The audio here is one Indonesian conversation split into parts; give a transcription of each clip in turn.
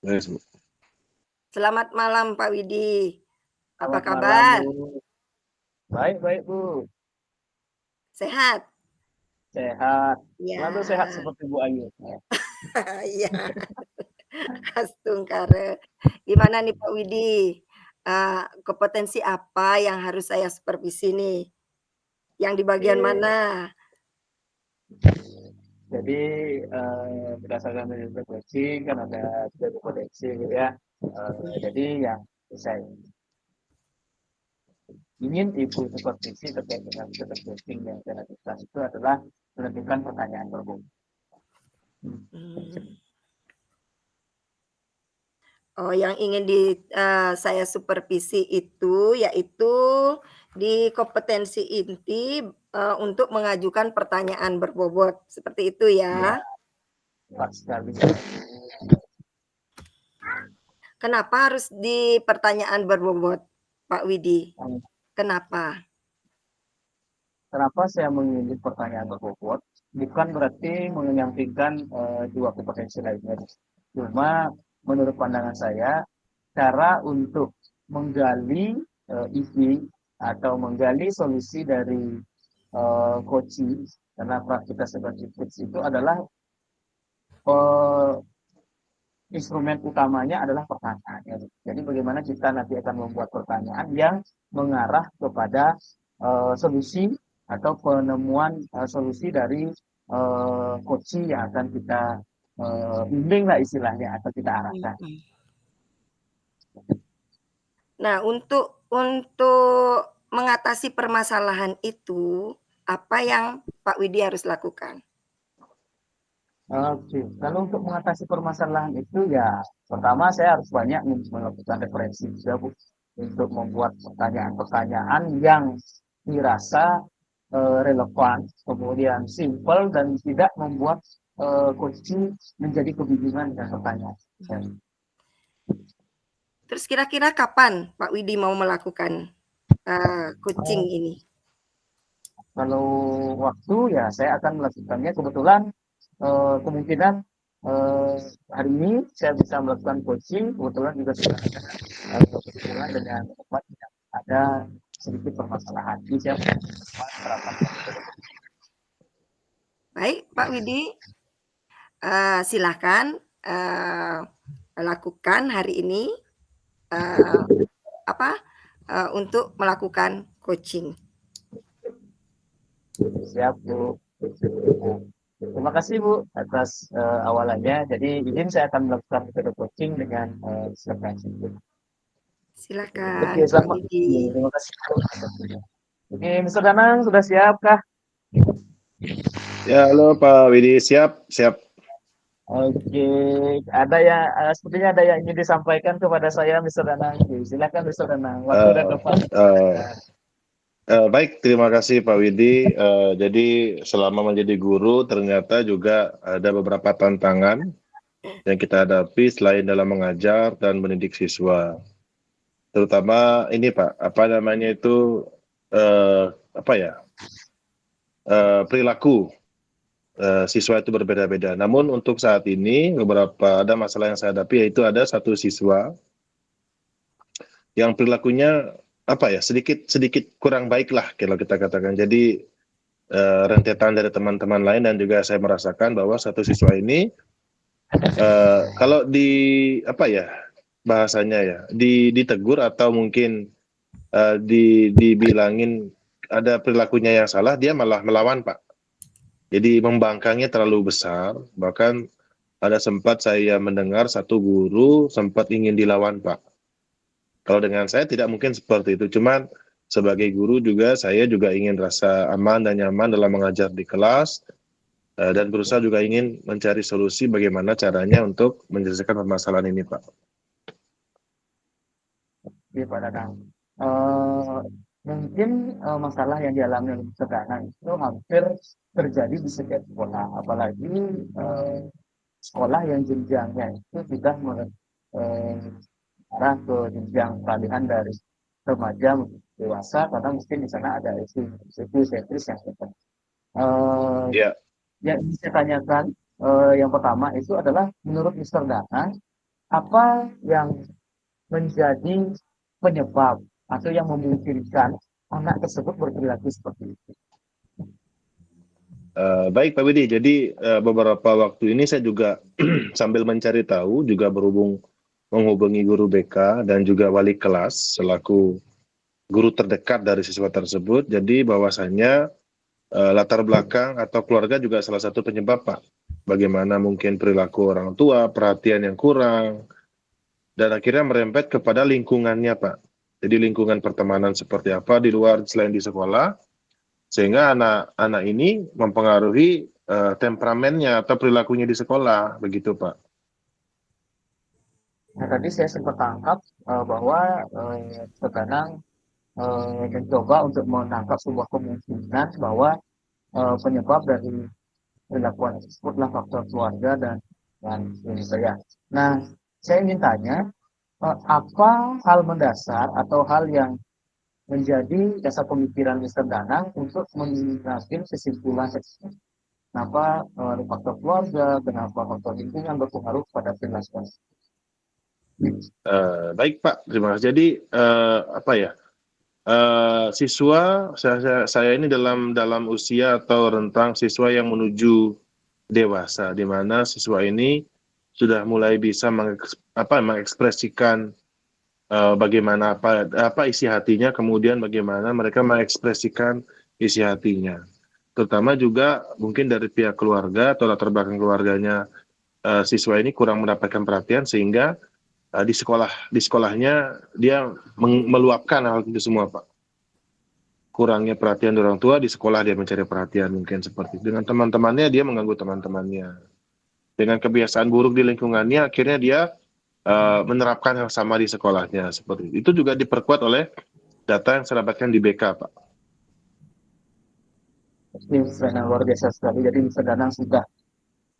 Yes, Bu. Selamat malam Pak Widi. Apa Selamat malam, kabar? Bu. Baik, Bu. Sehat? Sehat. Selalu sehat Ya, seperti Bu Ayu. iya. Astungkare. Gimana nih Pak Widi? Kompetensi apa yang harus saya supervisi nih? Yang di bagian Oke. mana? Jadi berdasarkan dari coaching kan ada tiga kompetensi gitu ya. Jadi yang saya ingin Ibu supervisi terkait dengan coaching yang saya lakukan itu adalah menentukan pertanyaan berbum. Hmm. Oh, yang ingin saya supervisi itu yaitu di kompetensi inti untuk mengajukan pertanyaan berbobot seperti itu Ya, ya. pas sekali. Kenapa harus di pertanyaan berbobot, Pak Widi? Kenapa? Kenapa saya memilih pertanyaan berbobot? Bukan berarti menyampingkan dua kompetensi lainnya. Cuma menurut pandangan saya, cara untuk menggali isi atau menggali solusi dari coaching, karena kita sebagai coach itu adalah instrumen utamanya adalah pertanyaan. Jadi bagaimana kita nanti akan membuat pertanyaan yang mengarah kepada solusi atau penemuan solusi dari coaching yang akan kita bimbing lah istilahnya atau kita arahkan. Nah, untuk mengatasi permasalahan itu, apa yang Pak Widi harus lakukan? Oke, kalau untuk mengatasi permasalahan itu ya pertama saya harus banyak melakukan referensi juga Bu, untuk membuat pertanyaan-pertanyaan yang dirasa relevan, kemudian simple dan tidak membuat coaching menjadi kebingungan dengan pertanyaan. Terus kira-kira kapan Pak Widi mau melakukan coaching ini? Kalau waktu ya saya akan melakukannya kebetulan kemungkinan hari ini saya bisa melakukan coaching, kebetulan juga sudah ada berhubungan dengan tempat yang ada sedikit permasalahan. Jadi saya menerapkan. Baik, Pak Widi, silakan lakukan hari ini untuk melakukan coaching. Siap Bu. Terima kasih Bu atas awalannya. Jadi izin saya akan melakukan metode coaching dengan frekuensi. Silakan Oke, Pak selamat. Widi. Terima kasih Bu. Oke, Mr. Danang sudah siap kah? Ya, halo Pak Widi, siap. Oke, ada yang sepertinya ada yang ingin disampaikan kepada saya, Mr. Danang. Silakan Mr. Danang. Waktu dan tempat. Baik, terima kasih Pak Widi. Jadi selama menjadi guru ternyata juga ada beberapa tantangan yang kita hadapi selain dalam mengajar dan mendidik siswa. Terutama ini Pak, perilaku siswa itu berbeda-beda. Namun untuk saat ini ada masalah yang saya hadapi, yaitu ada satu siswa yang perilakunya sedikit kurang baik lah kalau kita katakan. Jadi rentetan dari teman-teman lain dan juga saya merasakan bahwa satu siswa ini kalau ditegur atau mungkin dibilangin ada perilakunya yang salah, dia malah melawan Pak. Jadi membangkangnya terlalu besar, bahkan ada sempat saya mendengar satu guru sempat ingin dilawan Pak. Kalau dengan saya tidak mungkin seperti itu, cuman sebagai guru juga saya juga ingin rasa aman dan nyaman dalam mengajar di kelas dan berusaha juga ingin mencari solusi bagaimana caranya untuk menyelesaikan permasalahan ini Pak. Iya Pak Danang. Mungkin masalah yang dialami oleh sekarang itu hampir terjadi di setiap sekolah, apalagi sekolah yang jenjangnya itu sudah arah ke jenjang peralihan dari remaja dewasa, karena mungkin di sana ada isu sentris yang terjadi. Yang ingin saya tanyakan yang pertama itu adalah menurut Mr. Danang, apa yang menjadi penyebab atau yang memungkinkan anak tersebut berperilaku seperti itu? Baik Pak Widi, jadi beberapa waktu ini saya juga sambil mencari tahu, juga menghubungi guru BK dan juga wali kelas selaku guru terdekat dari siswa tersebut. Jadi bahwasannya latar belakang atau keluarga juga salah satu penyebab Pak. Bagaimana mungkin perilaku orang tua, perhatian yang kurang, dan akhirnya merembet kepada lingkungannya Pak. Jadi lingkungan pertemanan seperti apa di luar selain di sekolah, sehingga anak-anak ini mempengaruhi temperamennya atau perilakunya di sekolah, begitu Pak. Nah, tadi saya sempat tangkap bahwa terkadang mencoba untuk menangkap sebuah kemungkinan bahwa penyebab dari perilaku anak tersebutlah faktor keluarga dan ini saya. Nah, saya ingin tanya apa hal mendasar atau hal yang menjadi dasar pemikiran Mister Danang untuk mengambil kesimpulan tersebut? Kenapa faktor keluarga, kenapa faktor lingkungan berpengaruh pada perilaku? Baik Pak, terima kasih. Jadi apa ya? Siswa saya ini dalam usia atau rentang siswa yang menuju dewasa, di mana siswa ini sudah mulai bisa mengekspresikan bagaimana apa isi hatinya, kemudian bagaimana mereka mengekspresikan isi hatinya. Terutama juga mungkin dari pihak keluarga atau latar belakang keluarganya siswa ini kurang mendapatkan perhatian, sehingga di sekolahnya dia meluapkan hal itu semua Pak. Kurangnya perhatian dari orang tua, di sekolah dia mencari perhatian, mungkin seperti itu. Dengan teman-temannya dia mengganggu teman-temannya. Dengan kebiasaan buruk di lingkungannya, akhirnya dia menerapkan hal sama di sekolahnya, seperti itu. Itu juga diperkuat oleh data yang saya dapatkan di BK Pak. Ini sangat luar biasa sekali. Jadi Mister Danang sudah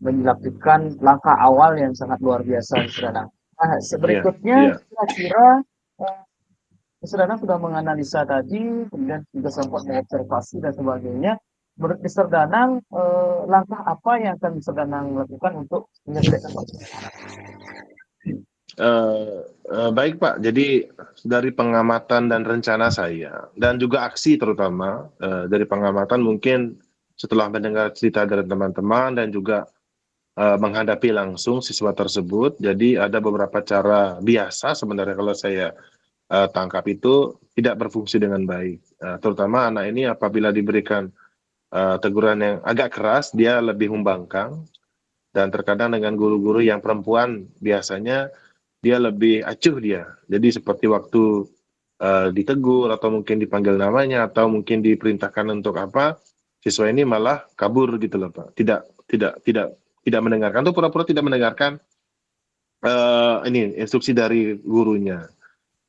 melakukan langkah awal yang sangat luar biasa, Mister Danang. Nah, berikutnya Iya. kira-kira Mister Danang sudah menganalisa tadi, kemudian juga sempat mengobservasi dan sebagainya. Menurut Mister Danang, langkah apa yang akan Mister Danang lakukan untuk menyelesaikan masalah? Baik Pak, jadi dari pengamatan dan rencana saya, dan juga aksi terutama, dari pengamatan mungkin setelah mendengar cerita dari teman-teman dan juga menghadapi langsung siswa tersebut, jadi ada beberapa cara biasa sebenarnya kalau saya tangkap itu tidak berfungsi dengan baik. Terutama anak ini apabila diberikan teguran yang agak keras, dia lebih membangkang, dan terkadang dengan guru-guru yang perempuan biasanya dia lebih acuh dia. Jadi seperti waktu ditegur atau mungkin dipanggil namanya atau mungkin diperintahkan untuk apa, siswa ini malah kabur gitu loh Pak. Tidak mendengarkan, tuh pura-pura tidak mendengarkan ini instruksi dari gurunya.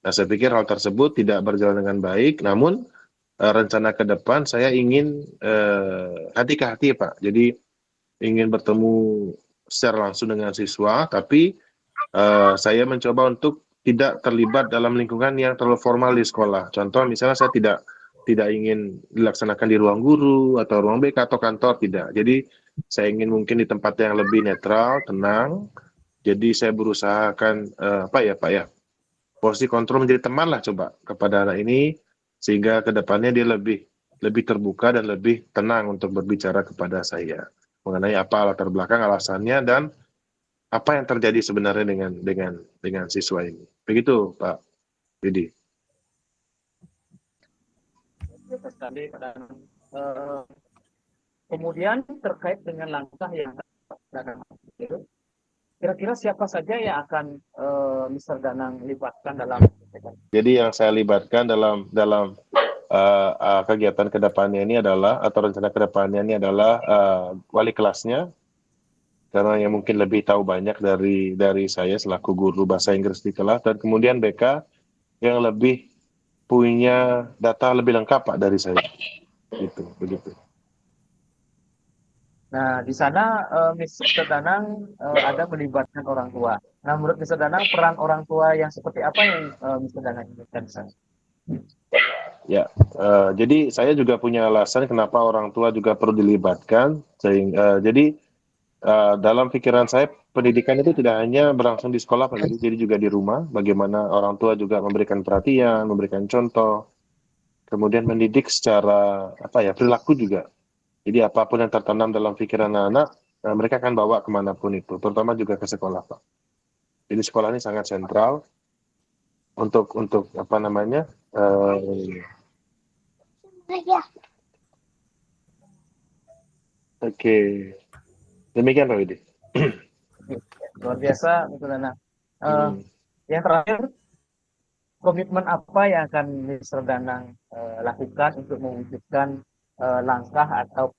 Nah, saya pikir hal tersebut tidak berjalan dengan baik. Namun rencana ke depan saya ingin hati ke hati Pak. Jadi ingin bertemu secara langsung dengan siswa, tapi saya mencoba untuk tidak terlibat dalam lingkungan yang terlalu formal di sekolah. Contoh misalnya saya tidak ingin dilaksanakan di ruang guru atau ruang BK atau kantor, tidak. Jadi saya ingin mungkin di tempat yang lebih netral, tenang. Jadi saya berusahakan Pak ya, posisi kontrol menjadi teman lah coba kepada anak ini, sehingga kedepannya dia lebih terbuka dan lebih tenang untuk berbicara kepada saya mengenai apa latar belakang alasannya dan apa yang terjadi sebenarnya dengan siswa ini. Begitu Pak Didi. Kemudian terkait dengan langkah yang itu, kira-kira siapa saja yang akan Mister Danang libatkan dalam? Jadi yang saya libatkan dalam kegiatan kedepannya ini adalah, atau rencana kedepannya ini adalah wali kelasnya, karena yang mungkin lebih tahu banyak dari saya selaku guru bahasa Inggris di kelas, dan kemudian BK yang lebih punya data lebih lengkap Pak dari saya. Begitu. Nah, di sana Mister Danang ada melibatkan orang tua. Nah, menurut Mister Danang, peran orang tua yang seperti apa yang Mister Danang inginkan di sana? Ya, jadi saya juga punya alasan kenapa orang tua juga perlu dilibatkan. Jadi dalam pikiran saya pendidikan itu tidak hanya berlangsung di sekolah Pak Widi, jadi juga di rumah. Bagaimana orang tua juga memberikan perhatian, memberikan contoh, kemudian mendidik secara perilaku juga. Jadi apapun yang tertanam dalam pikiran anak-anak, mereka akan bawa kemanapun itu, terutama juga ke sekolah Pak. Jadi sekolah ini sangat sentral untuk oke. Demikian Pak Widi. Luar biasa, Mr. Danang. Hmm. Yang terakhir, komitmen apa yang akan Mr. Danang lakukan untuk mewujudkan langkah atau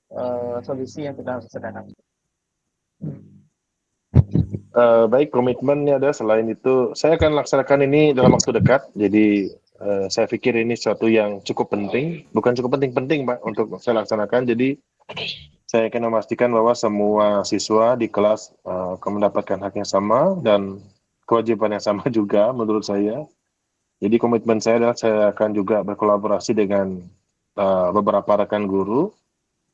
solusi yang sudah Mr. Danang? Baik, komitmennya adalah selain itu, saya akan laksanakan ini dalam waktu dekat. Jadi saya pikir ini sesuatu yang cukup penting, bukan cukup penting-penting Pak untuk saya laksanakan. Jadi saya akan memastikan bahwa semua siswa di kelas akan mendapatkan hak yang sama dan kewajiban yang sama juga menurut saya. Jadi komitmen saya adalah saya akan juga berkolaborasi dengan beberapa rekan guru,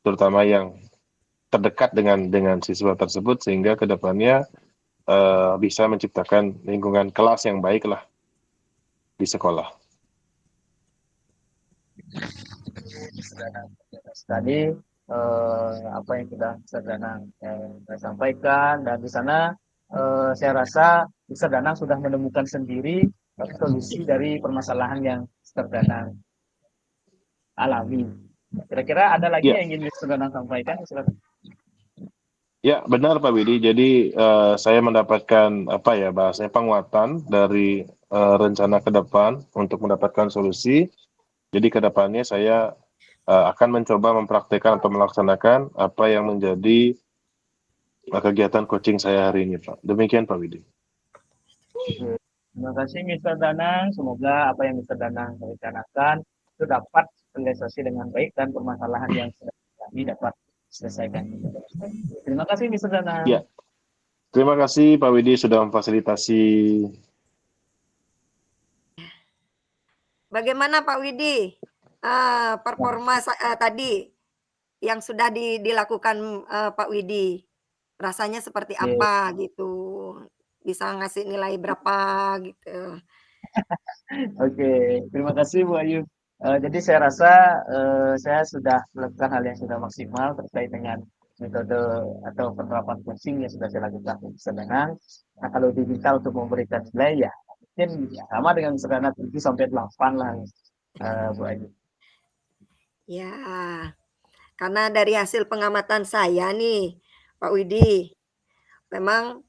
terutama yang terdekat dengan siswa tersebut, sehingga kedepannya bisa menciptakan lingkungan kelas yang baik lah di sekolah. Tadi apa yang sudah Mr. Danang sampaikan, dan di sana saya rasa Mr. Danang sudah menemukan sendiri solusi dari permasalahan yang Mr. Danang alami. Kira-kira ada lagi yang ingin Mr. Danang sampaikan? Silakan. Ya, benar Pak Widi. Jadi saya mendapatkan bahasanya penguatan dari rencana ke depan untuk mendapatkan solusi. Jadi ke depannya saya akan mencoba mempraktikkan atau melaksanakan apa yang menjadi kegiatan coaching saya hari ini, Pak. Demikian Pak Widi. Terima kasih Mr. Danang. Semoga apa yang Mr. Danang rencanakan itu dapat terrealisasi dengan baik dan permasalahan yang sudah kami dapat selesaikan. Terima kasih Mr. Danang. Ya. Terima kasih Pak Widi sudah memfasilitasi. Bagaimana Pak Widi performa tadi yang sudah dilakukan Pak Widi? Rasanya seperti apa gitu? Bisa ngasih nilai berapa gitu? Oke, terima kasih Bu Ayu. Jadi saya rasa saya sudah melakukan hal yang sudah maksimal terkait dengan metode atau penerapan coaching yang sudah saya lakukan sedangkan. Nah, kalau digital untuk memberikan nilai ya mungkin sama dengan sederhana 7 sampai 8 lah Bu Ayu. Ya, karena dari hasil pengamatan saya nih Pak Widi, memang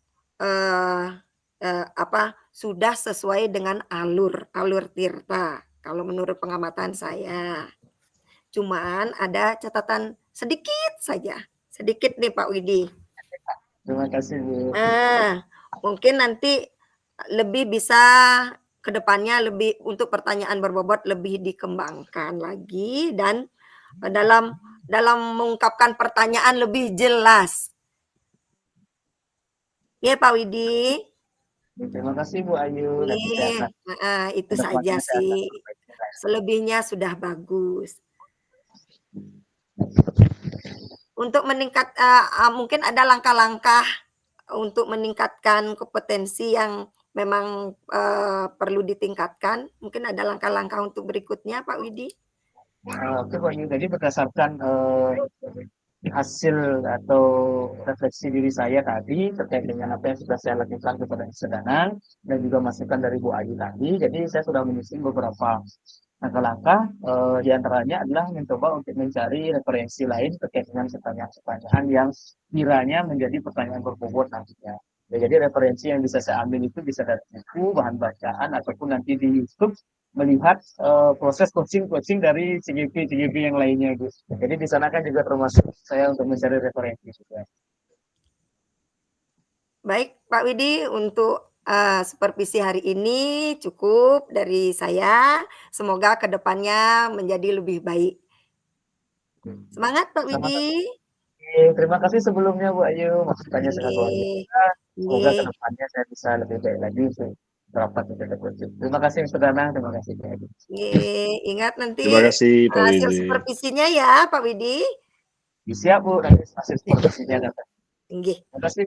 sudah sesuai dengan alur Tirta kalau menurut pengamatan saya. Cuman ada catatan sedikit saja, sedikit nih Pak Widi. Terima kasih Bu. Mungkin nanti lebih bisa ke depannya lebih untuk pertanyaan berbobot lebih dikembangkan lagi dan dalam mengungkapkan pertanyaan lebih jelas. Ya Pak Widi. Terima kasih Bu Ayu. Itu saja sih. Selebihnya sudah bagus. Untuk meningkat, mungkin ada langkah-langkah untuk meningkatkan kompetensi yang memang perlu ditingkatkan. Mungkin ada langkah-langkah untuk berikutnya, Pak Widi. Oke, Bu Ayu. Jadi berdasarkan hasil atau refleksi diri saya tadi terkait dengan apa yang sudah saya lakukan kepada Sedanang dan juga masukan dari Bu Ayu tadi. Jadi saya sudah menyusun beberapa langkah-langkah, diantaranya adalah mencoba untuk mencari referensi lain terkait dengan pertanyaan-pertanyaan yang kiranya menjadi pertanyaan berbobot nantinya. Ya, jadi referensi yang bisa saya ambil itu bisa dari buku, bahan bacaan, ataupun nanti di YouTube melihat proses coaching dari CGP yang lainnya, Gus. Jadi di sana kan juga termasuk saya untuk mencari referensi juga. Baik, Pak Widi, untuk supervisi hari ini cukup dari saya. Semoga kedepannya menjadi lebih baik. Semangat, Pak Widi. Terima kasih sebelumnya, Bu Ayu. Masukannya sangat luar biasa. Semoga kedepannya saya bisa lebih baik lagi rapat dengan coaching. Terima kasih Mr. Danang, terima kasih Pak Widi. Ingat nanti Terima kasih Pak hasil Widi. supervisinya ya Pak Widi. Siap Bu, nanti hasil supervisinya datang. Nggih. Terima kasih.